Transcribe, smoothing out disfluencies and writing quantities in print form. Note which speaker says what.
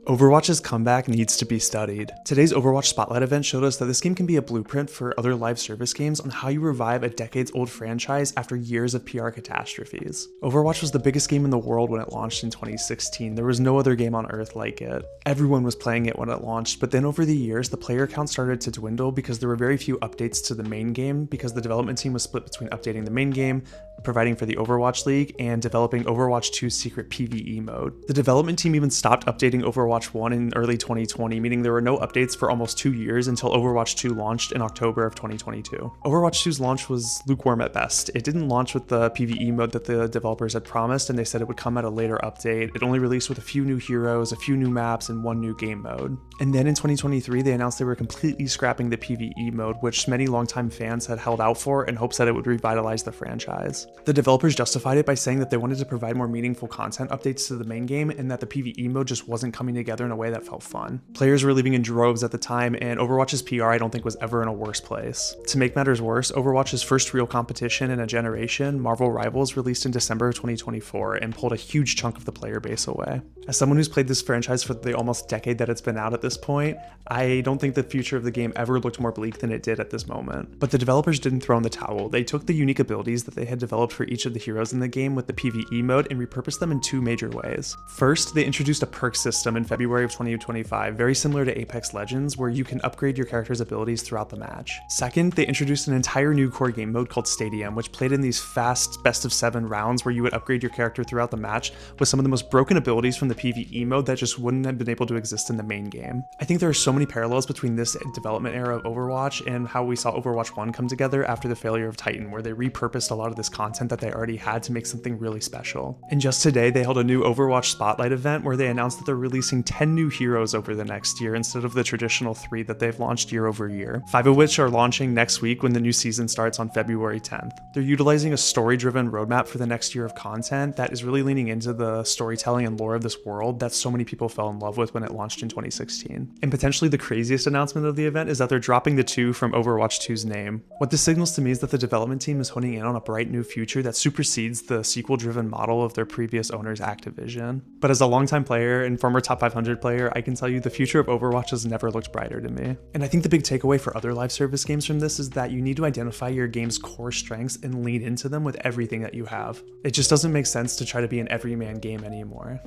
Speaker 1: Overwatch's comeback needs to be studied. Today's Overwatch Spotlight event showed us that this game can be a blueprint for other live service games on how you revive a decades-old franchise after years of PR catastrophes. Overwatch was the biggest game in the world when it launched in 2016. There was no other game on Earth like it. Everyone was playing it when it launched, but then over the years, the player count started to dwindle because there were very few updates to the main game because the development team was split between updating the main game, providing for the Overwatch League, and developing Overwatch 2's secret PvE mode. The development team even stopped updating Overwatch 1 in early 2020, meaning there were no updates for almost 2 years until Overwatch 2 launched in October of 2022. Overwatch 2's launch was lukewarm at best. It didn't launch with the PvE mode that the developers had promised, and they said it would come at a later update. It only released with a few new heroes, a few new maps, and one new game mode. And then in 2023, they announced they were completely scrapping the PvE mode, which many longtime fans had held out for in hopes that it would revitalize the franchise. The developers justified it by saying that they wanted to provide more meaningful content updates to the main game and that the PvE mode just wasn't coming together in a way that felt fun. Players were leaving in droves at the time, and Overwatch's PR I don't think was ever in a worse place. To make matters worse, Overwatch's first real competition in a generation, Marvel Rivals, released in December of 2024 and pulled a huge chunk of the player base away. As someone who's played this franchise for the almost decade that it's been out at this point, I don't think the future of the game ever looked more bleak than it did at this moment. But the developers didn't throw in the towel. They took the unique abilities that they had developed for each of the heroes in the game with the PvE mode and repurposed them in two major ways. First, they introduced a perk system in February of 2025, very similar to Apex Legends, where you can upgrade your character's abilities throughout the match. Second, they introduced an entire new core game mode called Stadium, which played in these fast best-of-7 rounds where you would upgrade your character throughout the match with some of the most broken abilities from the PvE mode that just wouldn't have been able to exist in the main game. I think there are so many parallels between this development era of Overwatch and how we saw Overwatch 1 come together after the failure of Titan, where they repurposed a lot of this content that they already had to make something really special. And just today, they held a new Overwatch Spotlight event where they announced that they're releasing 10 new heroes over the next year instead of the traditional 3 that they've launched year over year, 5 of which are launching next week when the new season starts on February 10th. They're utilizing a story-driven roadmap for the next year of content that is really leaning into the storytelling and lore of this world that so many people fell in love with when it launched in 2016. And potentially the craziest announcement of the event is that they're dropping the 2 from Overwatch 2's name. What this signals to me is that the development team is honing in on a bright new future that supersedes the sequel-driven model of their previous owners, Activision. But as a longtime player and former top 500 player, I can tell you the future of Overwatch has never looked brighter to me. And I think the big takeaway for other live service games from this is that you need to identify your game's core strengths and lean into them with everything that you have. It just doesn't make sense to try to be an everyman game anymore.